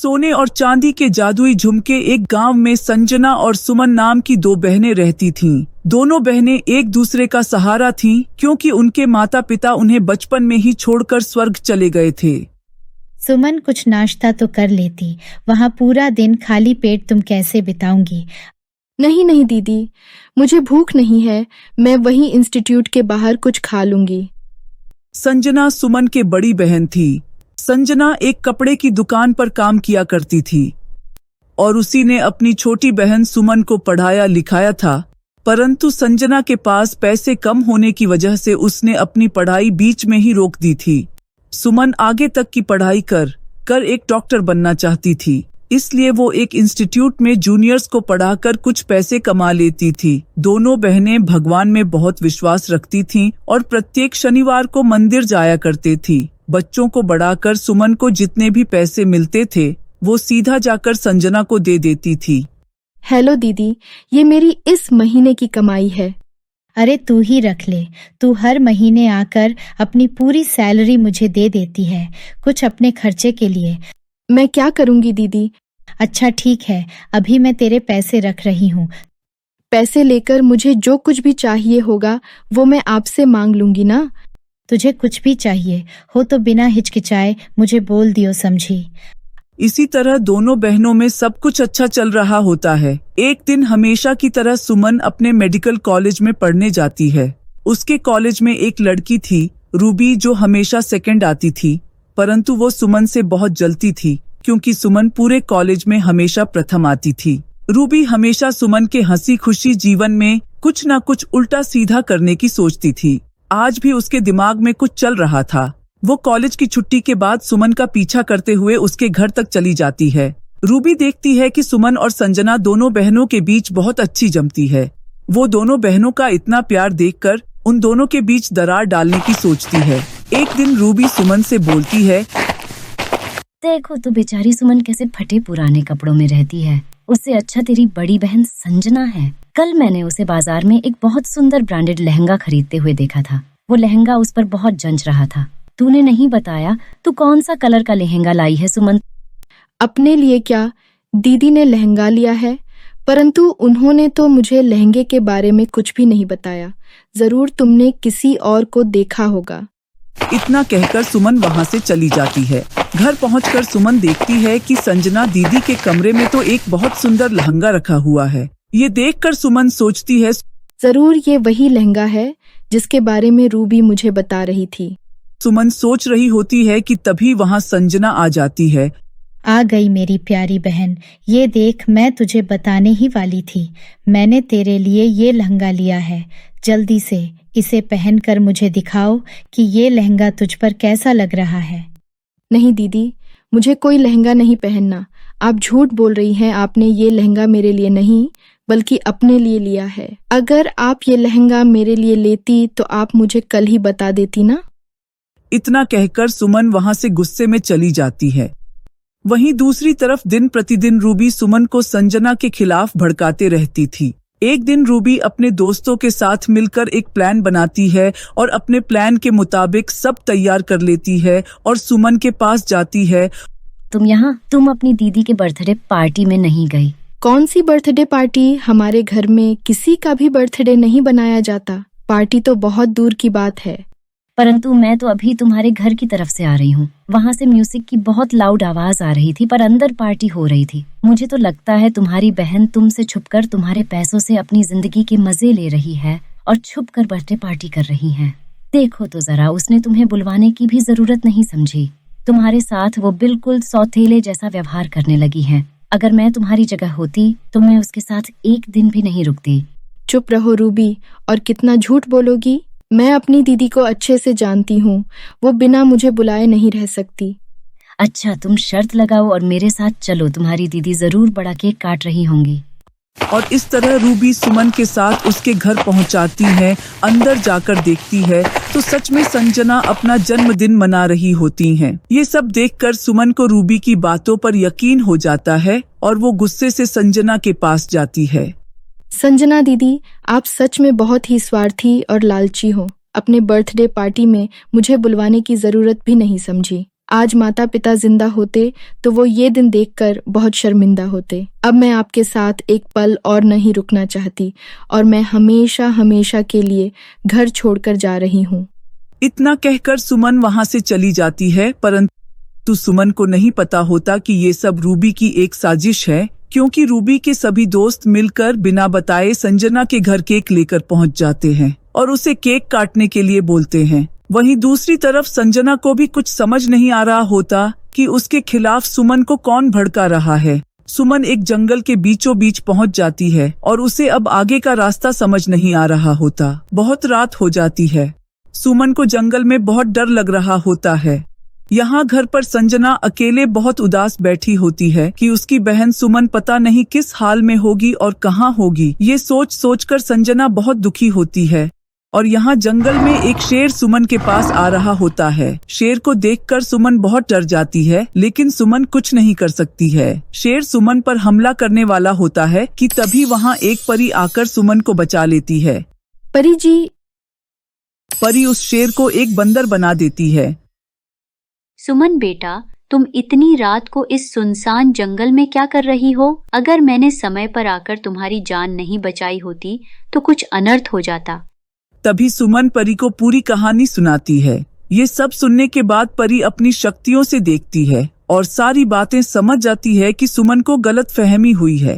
सोने और चांदी के जादुई झुमके। एक गांव में संजना और सुमन नाम की दो बहनें रहती थीं। दोनों बहनें एक दूसरे का सहारा थीं, क्योंकि उनके माता पिता उन्हें बचपन में ही छोड़कर स्वर्ग चले गए थे। सुमन, कुछ नाश्ता तो कर लेती, वहाँ पूरा दिन खाली पेट तुम कैसे बिताऊंगी? नहीं नहीं दीदी, मुझे भूख नहीं है, मैं वहीं इंस्टीट्यूट के बाहर कुछ खा लूंगी। संजना सुमन के बड़ी बहन थी। संजना एक कपड़े की दुकान पर काम किया करती थी और उसी ने अपनी छोटी बहन सुमन को पढ़ाया लिखाया था, परंतु संजना के पास पैसे कम होने की वजह से उसने अपनी पढ़ाई बीच में ही रोक दी थी। सुमन आगे तक की पढ़ाई कर एक डॉक्टर बनना चाहती थी, इसलिए वो एक इंस्टीट्यूट में जूनियर्स को पढ़ाकर कुछ पैसे कमा लेती थी। दोनों बहनें भगवान में बहुत विश्वास रखती थीं और प्रत्येक शनिवार को मंदिर जाया करती थी। बच्चों को बढ़ाकर सुमन को जितने भी पैसे मिलते थे वो सीधा जाकर संजना को दे देती थी। हेलो दीदी, ये मेरी इस महीने की कमाई है। अरे तू ही रख ले, तू हर महीने आकर अपनी पूरी सैलरी मुझे दे देती है, कुछ अपने खर्चे के लिए। मैं क्या करूंगी दीदी? अच्छा ठीक है, अभी मैं तेरे पैसे रख रही हूँ। पैसे लेकर मुझे जो कुछ भी चाहिए होगा वो मैं आपसे मांग लूंगी ना। तुझे कुछ भी चाहिए हो तो बिना हिचकिचाए मुझे बोल दियो, समझी? इसी तरह दोनों बहनों में सब कुछ अच्छा चल रहा होता है। एक दिन हमेशा की तरह सुमन अपने मेडिकल कॉलेज में पढ़ने जाती है। उसके कॉलेज में एक लड़की थी, रूबी, जो हमेशा सेकंड आती थी, परंतु वो सुमन से बहुत जलती थी, क्योंकि सुमन पूरे कॉलेज में हमेशा प्रथम आती थी। रूबी हमेशा सुमन के हंसी खुशी जीवन में कुछ न कुछ उल्टा सीधा करने की सोचती थी। आज भी उसके दिमाग में कुछ चल रहा था। वो कॉलेज की छुट्टी के बाद सुमन का पीछा करते हुए उसके घर तक चली जाती है। रूबी देखती है कि सुमन और संजना दोनों बहनों के बीच बहुत अच्छी जमती है। वो दोनों बहनों का इतना प्यार देखकर उन दोनों के बीच दरार डालने की सोचती है। एक दिन रूबी सुमन से बोलती है, देखो तो बेचारी सुमन कैसे फटे पुराने कपड़ों में रहती है, उससे अच्छा तेरी बड़ी बहन संजना है। कल मैंने उसे बाजार में एक बहुत सुंदर ब्रांडेड लहंगा खरीदते हुए देखा था। वो लहंगा उस पर बहुत जंच रहा था। तूने नहीं बताया तू कौन सा कलर का लहंगा लाई है सुमन? अपने लिए क्या, दीदी ने लहंगा लिया है, परंतु उन्होंने तो मुझे लहंगे के बारे में कुछ भी नहीं बताया। जरूर तुमने किसी और को देखा होगा। इतना कहकर सुमन वहाँ से चली जाती है। घर पहुंचकर सुमन देखती है कि संजना दीदी के कमरे में तो एक बहुत सुंदर लहंगा रखा हुआ है। ये देखकर सुमन सोचती है, जरूर ये वही लहंगा है जिसके बारे में रूबी मुझे बता रही थी। सुमन सोच रही होती है कि तभी वहाँ संजना आ जाती है। आ गई मेरी प्यारी बहन, ये देख, मैं तुझे बताने ही वाली थी, मैंने तेरे लिए ये लहंगा लिया है। जल्दी से इसे पहनकर मुझे दिखाओ कि ये लहंगा तुझ पर कैसा लग रहा है। नहीं दीदी, मुझे कोई लहंगा नहीं पहनना। आप झूठ बोल रही हैं। आपने ये लहंगा मेरे लिए नहीं बल्कि अपने लिए लिया है। अगर आप ये लहंगा मेरे लिए लेती तो आप मुझे कल ही बता देती ना। इतना कहकर सुमन वहाँ से गुस्से में चली जाती है। वहीं दूसरी तरफ दिन प्रतिदिन रूबी सुमन को संजना के खिलाफ भड़काते रहती थी। एक दिन रूबी अपने दोस्तों के साथ मिलकर एक प्लान बनाती है और अपने प्लान के मुताबिक सब तैयार कर लेती है और सुमन के पास जाती है। तुम अपनी दीदी के बर्थडे पार्टी में नहीं गई? कौन सी बर्थडे पार्टी? हमारे घर में किसी का भी बर्थडे नहीं बनाया जाता। पार्टी तो बहुत दूर की बात है। परंतु मैं तो अभी तुम्हारे घर की तरफ से आ रही हूँ। वहाँ से म्यूजिक की बहुत लाउड आवाज आ रही थी, पर अंदर पार्टी हो रही थी। मुझे तो लगता है तुम्हारी बहन तुमसे छुपकर तुम्हारे पैसों से अपनी जिंदगी के मजे ले रही है और छुपकर बर्थडे पार्टी कर रही है। देखो तो जरा, उसने तुम्हें बुलवाने की भी जरूरत नहीं समझी। तुम्हारे साथ वो बिल्कुल सौतेले जैसा व्यवहार करने लगी है। अगर मैं तुम्हारी जगह होती तो मैं उसके साथ एक दिन भी नहीं रुकती। चुप रहो रूबी, और कितना झूठ बोलोगी। मैं अपनी दीदी को अच्छे से जानती हूँ, वो बिना मुझे बुलाए नहीं रह सकती। अच्छा, तुम शर्त लगाओ और मेरे साथ चलो, तुम्हारी दीदी जरूर बड़ा केक काट रही होंगी। और इस तरह रूबी सुमन के साथ उसके घर पहुंचाती है। अंदर जाकर देखती है तो सच में संजना अपना जन्मदिन मना रही होती हैं। ये सब देखकर सुमन को रूबी की बातों पर यकीन हो जाता है और वो गुस्से से संजना के पास जाती है। संजना दीदी, आप सच में बहुत ही स्वार्थी और लालची हो। अपने बर्थडे पार्टी में मुझे बुलवाने की जरूरत भी नहीं समझी। आज माता पिता जिंदा होते तो वो ये दिन देखकर बहुत शर्मिंदा होते। अब मैं आपके साथ एक पल और नहीं रुकना चाहती और मैं हमेशा हमेशा के लिए घर छोड़कर जा रही हूँ। इतना कहकर सुमन वहां से चली जाती है, परंतु सुमन को नहीं पता होता कि ये सब रूबी की एक साजिश है, क्योंकि रूबी के सभी दोस्त मिलकर बिना बताए संजना के घर केक लेकर पहुंच जाते हैं और उसे केक काटने के लिए बोलते हैं। वहीं दूसरी तरफ संजना को भी कुछ समझ नहीं आ रहा होता कि उसके खिलाफ सुमन को कौन भड़का रहा है। सुमन एक जंगल के बीचों बीच पहुंच जाती है और उसे अब आगे का रास्ता समझ नहीं आ रहा होता। बहुत रात हो जाती है। सुमन को जंगल में बहुत डर लग रहा होता है। यहाँ घर पर संजना अकेले बहुत उदास बैठी होती है कि उसकी बहन सुमन पता नहीं किस हाल में होगी और कहाँ होगी। ये सोच सोचकर संजना बहुत दुखी होती है। और यहाँ जंगल में एक शेर सुमन के पास आ रहा होता है। शेर को देखकर सुमन बहुत डर जाती है, लेकिन सुमन कुछ नहीं कर सकती है। शेर सुमन पर हमला करने वाला होता है कि तभी वहाँ एक परी आकर सुमन को बचा लेती है। परी जी। परी उस शेर को एक बंदर बना देती है। सुमन बेटा, तुम इतनी रात को इस सुनसान जंगल में क्या कर रही हो? अगर मैंने समय पर आकर तुम्हारी जान नहीं बचाई होती तो कुछ अनर्थ हो जाता। तभी सुमन परी को पूरी कहानी सुनाती है। ये सब सुनने के बाद परी अपनी शक्तियों से देखती है और सारी बातें समझ जाती है कि सुमन को गलतफहमी हुई है।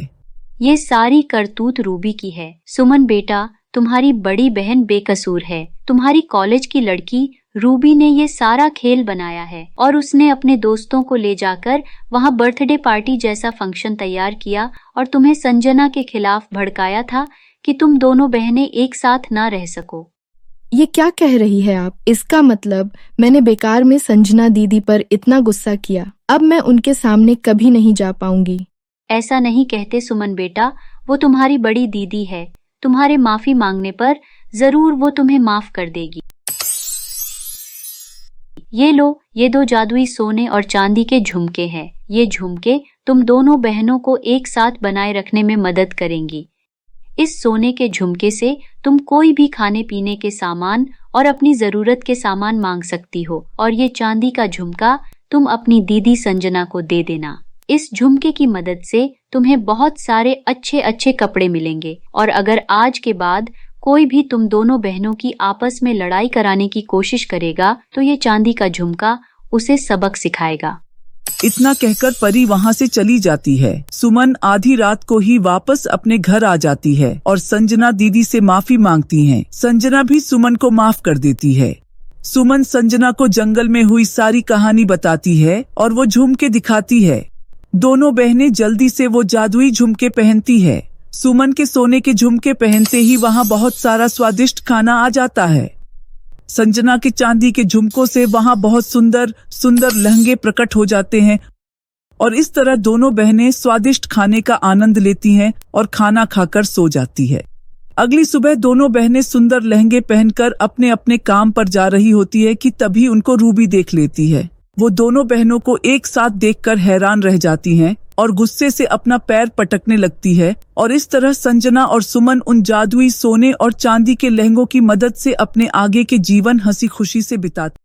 ये सारी करतूत रूबी की है। सुमन बेटा, तुम्हारी बड़ी बहन बेकसूर है। तुम्हारी कॉलेज की लड़की रूबी ने ये सारा खेल बनाया है और उसने अपने दोस्तों को ले जाकर वहाँ बर्थडे पार्टी जैसा फंक्शन तैयार किया और तुम्हें संजना के खिलाफ भड़काया था कि तुम दोनों बहनें एक साथ ना रह सको। ये क्या कह रही है आप? इसका मतलब मैंने बेकार में संजना दीदी पर इतना गुस्सा किया। अब मैं उनके सामने कभी नहीं जा पाऊंगी। ऐसा नहीं कहते सुमन बेटा, वो तुम्हारी बड़ी दीदी है। तुम्हारे माफी मांगने पर जरूर वो तुम्हें माफ कर देगी। ये लो, ये 2 जादुई सोने और चांदी के झुमके हैं। ये झुमके तुम दोनों बहनों को एक साथ बनाए रखने में मदद करेंगी। इस सोने के झुमके से तुम कोई भी खाने पीने के सामान और अपनी जरूरत के सामान मांग सकती हो और ये चांदी का झुमका तुम अपनी दीदी संजना को दे देना। इस झुमके की मदद से तुम्हें बहुत सारे अच्छे अच्छे कपड़े मिलेंगे और अगर आज के बाद कोई भी तुम दोनों बहनों की आपस में लड़ाई कराने की कोशिश करेगा तो ये चांदी का झुमका उसे सबक सिखाएगा। इतना कहकर परी वहाँ से चली जाती है। सुमन आधी रात को ही वापस अपने घर आ जाती है और संजना दीदी से माफी मांगती हैं। संजना भी सुमन को माफ कर देती है। सुमन संजना को जंगल में हुई सारी कहानी बताती है और वो झुमके दिखाती है। दोनों बहनें जल्दी से वो जादुई झुमके पहनती है। सुमन के सोने के झुमके पहनते ही वहाँ बहुत सारा स्वादिष्ट खाना आ जाता है। संजना के चांदी के झुमकों से वहाँ बहुत सुंदर सुंदर लहंगे प्रकट हो जाते हैं और इस तरह दोनों बहनें स्वादिष्ट खाने का आनंद लेती हैं और खाना खाकर सो जाती है। अगली सुबह दोनों बहनें सुंदर लहंगे पहनकर अपने अपने काम पर जा रही होती है कि तभी उनको रूबी देख लेती है। वो दोनों बहनों को एक साथ देखकर हैरान रह जाती हैं और गुस्से से अपना पैर पटकने लगती है और इस तरह संजना और सुमन उन जादुई सोने और चांदी के लहंगों की मदद से अपने आगे के जीवन हंसी खुशी से बिताते